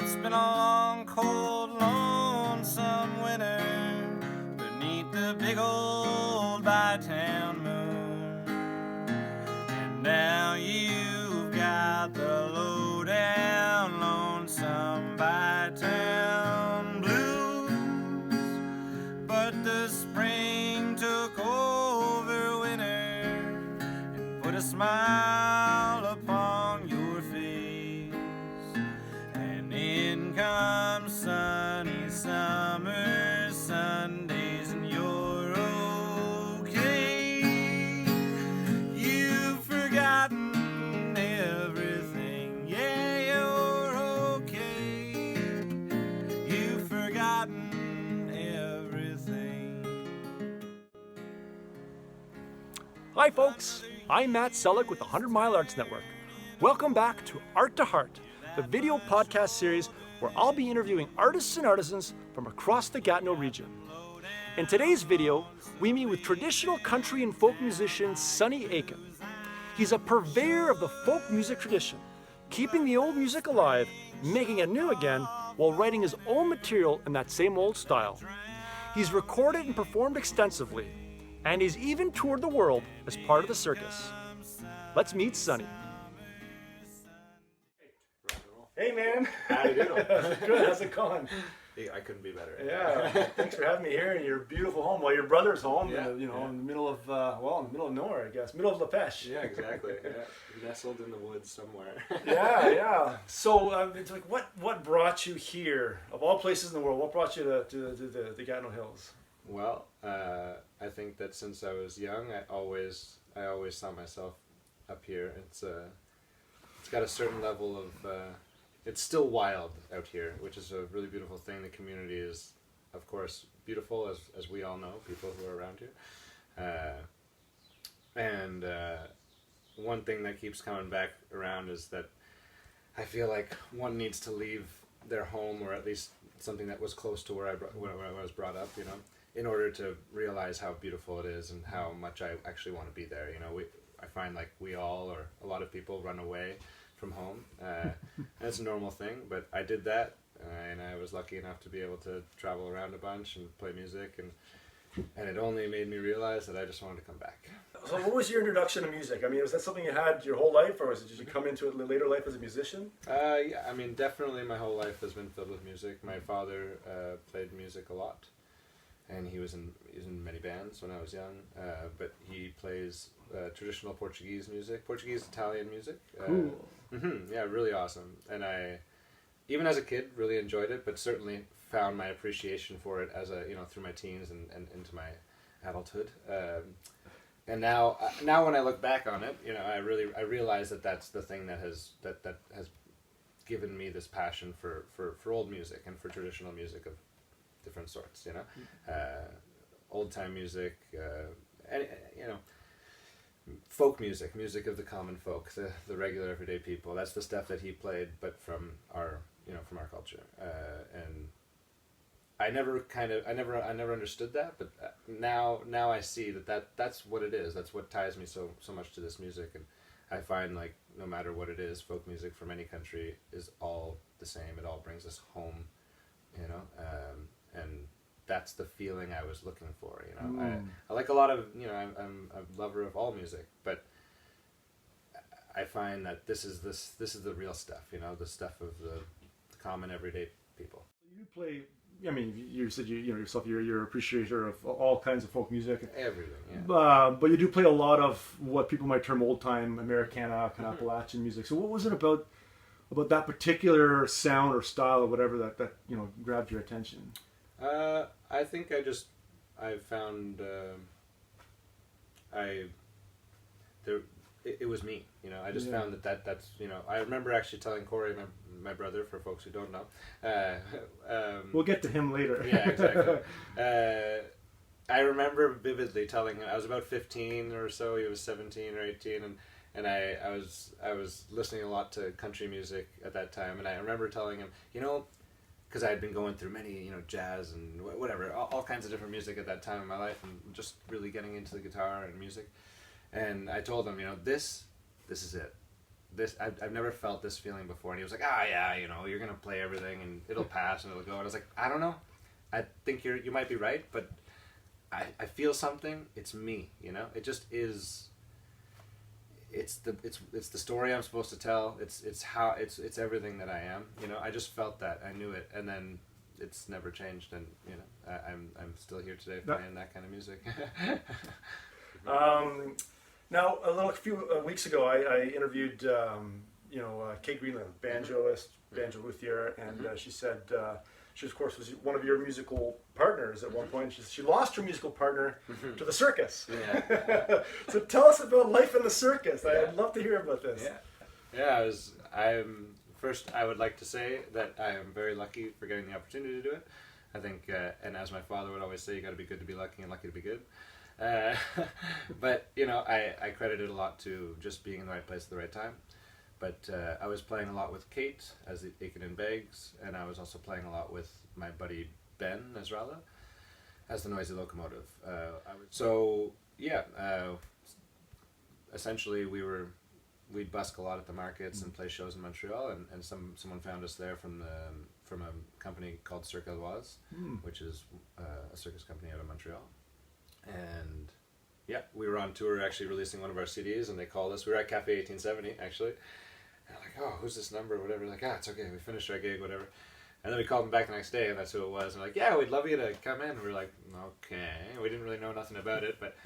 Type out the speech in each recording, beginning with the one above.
It's been a long, cold, lonesome winter beneath the big old Bytown moon. And now you've got the low-down, lonesome Bytown blues. But the spring took over winter and put a smile upon your face. And in comes sunny summer Sundays, and you're okay. You've forgotten everything. Yeah, you're okay. You've forgotten everything. Hi folks, I'm Matt Selic with the 100 Mile Arts Network. Welcome back to Art to Heart, the video podcast series where I'll be interviewing artists and artisans from across the Gatineau region. In today's video, we meet with traditional country and folk musician Sonny Aiken. He's a purveyor of the folk music tradition, keeping the old music alive, making it new again, while writing his own material in that same old style. He's recorded and performed extensively, and he's even toured the world as part of the circus. Let's meet Sonny. Hey man. How you doing? Good, how's it going? I couldn't be better. Yeah, thanks for having me here in your beautiful home. Well, your brother's home, Yeah, in the middle of, in the middle of nowhere, I guess. Middle of La Pêche. Yeah, exactly. Yeah. Nestled in the woods somewhere. Yeah. So, it's like, what brought you here? Of all places in the world, what brought you to the Gatineau Hills? Well, I think that since I was young, I always saw myself up here. It's got a certain level of it's still wild out here, which is a really beautiful thing. The community is, of course, beautiful, as we all know, people who are around here. And one thing that keeps coming back around is that I feel like one needs to leave their home, or at least something that was close to where I was brought up, in order to realize how beautiful it is and how much I actually want to be there. I find like we all, or a lot of people, run away from home. And it's a normal thing, but I did that, and I was lucky enough to be able to travel around a bunch and play music, and it only made me realize that I just wanted to come back. So what was your introduction to music? I mean, was that something you had your whole life, or did you come into it later life as a musician? Yeah, I mean, definitely my whole life has been filled with music. My father played music a lot, and he was in many bands when I was young, but he plays traditional Portuguese music, Portuguese-Italian music. Cool. Yeah, really awesome. And I, even as a kid, really enjoyed it, but certainly found my appreciation for it as through my teens and into my adulthood. And now when I look back on it, I realize that that's the thing that has given me this passion for old music and for traditional music of different sorts. Old time music, folk music of the common folk, the regular everyday people. That's the stuff that he played, but from our culture. And I never understood that, but now I see that's what it is. That's what ties me so much to this music. And I find, like, no matter what it is, folk music from any country is all the same. It all brings us home, and that's the feeling I was looking for. I like a lot of, I'm a lover of all music, but I find that this is the real stuff. The stuff of the common everyday people. You play. I mean, you said yourself. You're an appreciator of all kinds of folk music. Everything, yeah. But you do play a lot of what people might term old time Americana, kind of Appalachian music. So what was it about that particular sound or style or whatever that grabbed your attention? I think I found it was me. I just found that's I remember actually telling Corey, my brother, for folks who don't know. We'll get to him later. Yeah, exactly. I remember vividly telling him, I was about 15 or so, he was 17 or 18, and I was listening a lot to country music at that time, and I remember telling him, because I had been going through many, jazz and whatever, all kinds of different music at that time in my life, and just really getting into the guitar and music. And I told him, this is it. I've never felt this feeling before. And he was like, ah, yeah, you know, you're gonna play everything and it'll pass and it'll go. And I was like, I don't know. I think you might be right, but I feel something. It's me, you know. It just is. It's the story I'm supposed to tell. It's everything that I am. You know, I just felt that. I knew it, and then it's never changed. And you know, I'm still here today playing that kind of music. Now, a few weeks ago, I interviewed Kate Greenland, banjoist, banjo luthier, and she said she of course was one of your musical partners at one point. She lost her musical partner to the circus. Yeah. So tell us about life in the circus. Yeah. I'd love to hear about this. Yeah. I would like to say that I am very lucky for getting the opportunity to do it. I think, and as my father would always say, you got to be good to be lucky and lucky to be good. But you know, I credit it a lot to just being in the right place at the right time. But I was playing a lot with Kate as the Aiken and Beggs, and I was also playing a lot with my buddy Ben Nasrallah as the Noisy Locomotive. Essentially we'd busk a lot at the markets and play shows in Montreal, and someone found us there from a company called Cirque Outaouais, which is a circus company out of Montreal. And yeah, we were on tour actually releasing one of our CDs, and they called us. We were at Cafe 1870 actually, and I'm like, oh, who's this number or whatever. Like, it's okay, we finished our gig, whatever. And then we called them back the next day, and that's who it was. And they're like, yeah, we'd love you to come in. And we were like, okay. We didn't really know nothing about it, but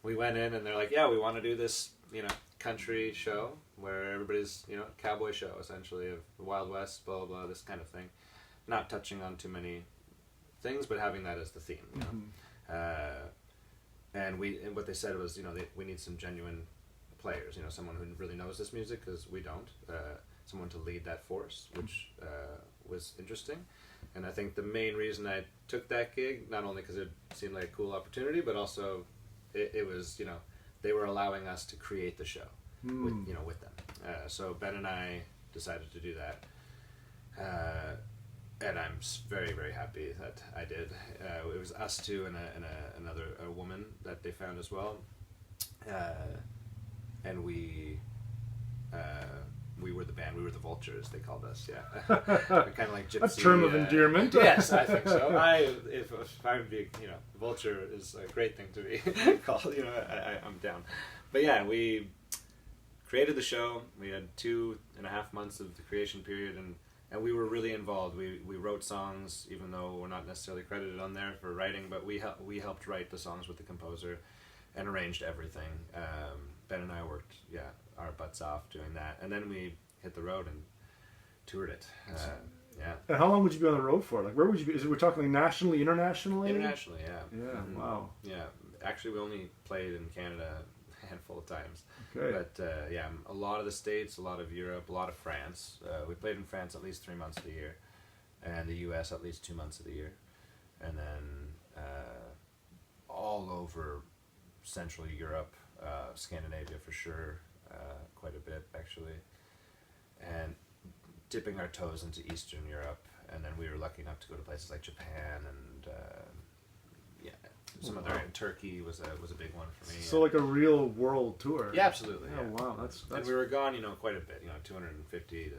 we went in, and they're like, yeah, we want to do this, you know, country show where everybody's, you know, cowboy show essentially of the Wild West, blah blah blah, this kind of thing. Not touching on too many things, but having that as the theme. You know? And what they said was, you know, we need some genuine players, you know, someone who really knows this music, because we don't. Someone to lead that force, which was interesting. And I think the main reason I took that gig, not only because it seemed like a cool opportunity, but also it was, you know, they were allowing us to create the show with them. So Ben and I decided to do that. And I'm very, very happy that I did. It was us two and another woman that they found as well, and we were the band. We were the Vultures. They called us. Yeah, we're kind of like gypsy. A term of endearment. Yes, I think so. If I would be, you know, Vulture is a great thing to be called. You know, I'm down. But yeah, we created the show. We had 2.5 months of the creation period, and we were really involved. We wrote songs, even though we're not necessarily credited on there for writing, but we helped write the songs with the composer and arranged everything. Ben and I worked, our butts off doing that. And then we hit the road and toured it. And how long would you be on the road for? Like, where would you be? We're talking nationally, internationally? Internationally, yeah. Yeah, wow. Yeah, actually we only played in Canada a handful of times. Okay. But a lot of the States, a lot of Europe, a lot of France. We played in France at least 3 months of the year, and the US at least 2 months of the year, and then all over Central Europe, Scandinavia for sure, quite a bit actually, and dipping our toes into Eastern Europe, and then we were lucky enough to go to places like Japan and some other. Turkey was a big one for me. So like a real world tour. Yeah, absolutely. Oh yeah. Wow, that's. And we were gone, you know, quite a bit. You know, 250 to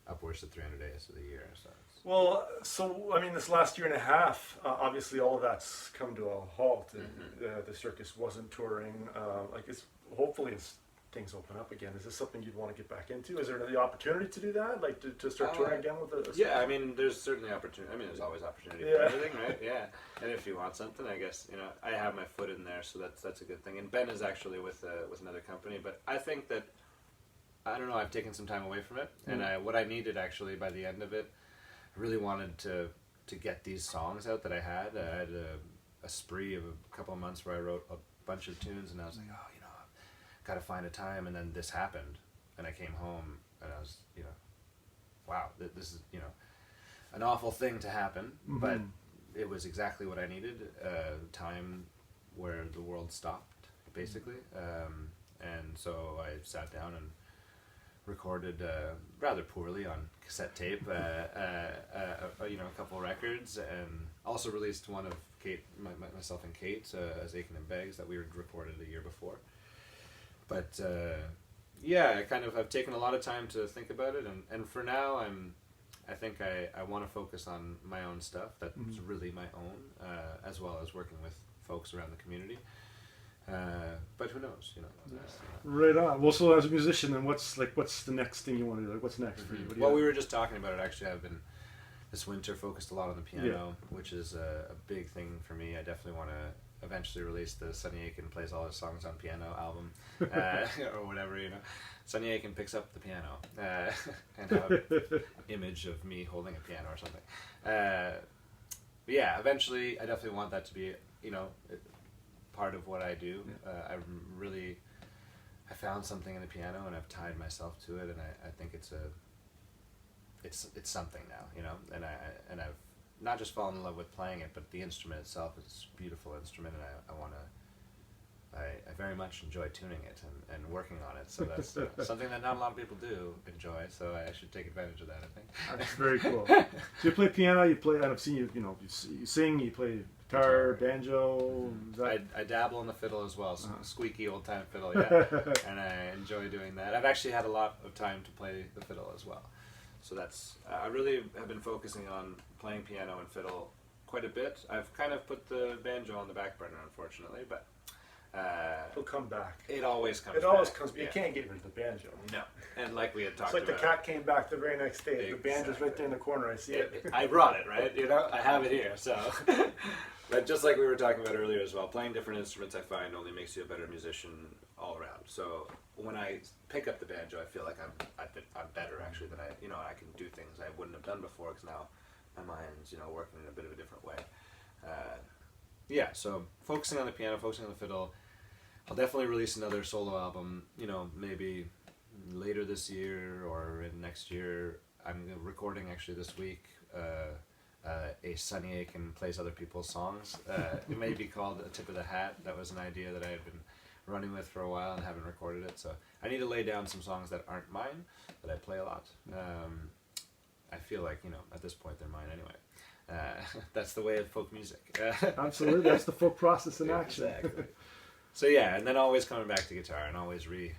upwards to 300 days of the year. So. Well, so I mean, this last year and a half, obviously, all of that's come to a halt. And, the circus wasn't touring. Hopefully, as things open up again, is this something you'd want to get back into? Is there the opportunity to do that, like to start touring again with a Yeah, I mean, there's certainly opportunity. I mean, there's always opportunity for everything, right? Yeah, and if you want something, I guess, you know, I have my foot in there, so that's a good thing. And Ben is actually with another company, but I think that, I don't know, I've taken some time away from it, and what I needed actually by the end of it, I really wanted to get these songs out that I had. I had a spree of a couple of months where I wrote a bunch of tunes, and I was like, oh, you know, I've got to find a time. And then this happened, and I came home, and I was, you know, wow, this is, you know, an awful thing to happen, but it was exactly what I needed. Time where the world stopped, basically, and so I sat down and recorded rather poorly on cassette tape, you know, a couple records, and also released one of Kate, myself and Kate, as Aiken and Beggs, that we recorded a year before. But yeah, I've taken a lot of time to think about it, and for now I think I want to focus on my own stuff that's really my own, as well as working with folks around the community. But who knows, you know. Right on. Well, so as a musician, then what's the next thing you want to do? Like, what's next for you? Well, we were just talking about it. Actually, I've been this winter focused a lot on the piano, which is a big thing for me. I definitely want to eventually release the Sonny Aiken plays all his songs on piano album, or whatever, you know. Sonny Aiken picks up the piano and have an image of me holding a piano or something. Yeah, eventually, I definitely want that to be, you know, part of what I do. I found something in the piano and I've tied myself to it, and I think it's something now, you know, and I've not just fallen in love with playing it, but the instrument itself is a beautiful instrument, and I very much enjoy tuning it and working on it, so that's something that not a lot of people do enjoy, so I should take advantage of that, I think. That's very cool. So you play piano, I've seen you, you know, you sing, you play guitar, banjo. I dabble in the fiddle as well, squeaky old time fiddle, yeah, and I enjoy doing that. I've actually had a lot of time to play the fiddle as well, so that's I really have been focusing on playing piano and fiddle quite a bit. I've kind of put the banjo on the back burner, unfortunately, but it'll come back. It always comes. It back. always comes. Yeah. You can't get rid of the banjo. No, and like we had talked it's like about, the cat came back the very next day. The banjo's right there in the corner. I see it. I brought it, right? You know, I have it here. So, but just like we were talking about earlier as well, playing different instruments I find only makes you a better musician all around. So when I pick up the banjo, I feel like I'm better actually than I can do things I wouldn't have done before, because now my mind's working in a bit of a different way. Yeah, so focusing on the piano, focusing on the fiddle. I'll definitely release another solo album, maybe later this year or in next year. I'm recording actually this week a Sonny Aiken plays other people's songs. It may be called A Tip of the Hat. That was an idea that I had been running with for a while and haven't recorded it. So I need to lay down some songs that aren't mine, that I play a lot. I feel like, at this point they're mine anyway. That's the way of folk music. Absolutely, that's the folk process in action. Exactly. So yeah, and then always coming back to guitar and always relearning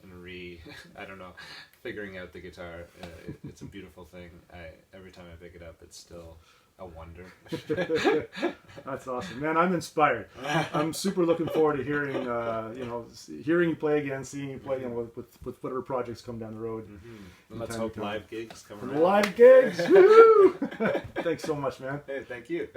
and I don't know, figuring out the guitar. It's a beautiful thing. Every time I pick it up, it's still a wonder. That's awesome, man. I'm inspired. I'm super looking forward to hearing, hearing you play again, seeing you play again with whatever projects come down the road. Mm-hmm. Let's hope live gigs come around. Live gigs. Woo! Thanks so much, man. Hey, thank you.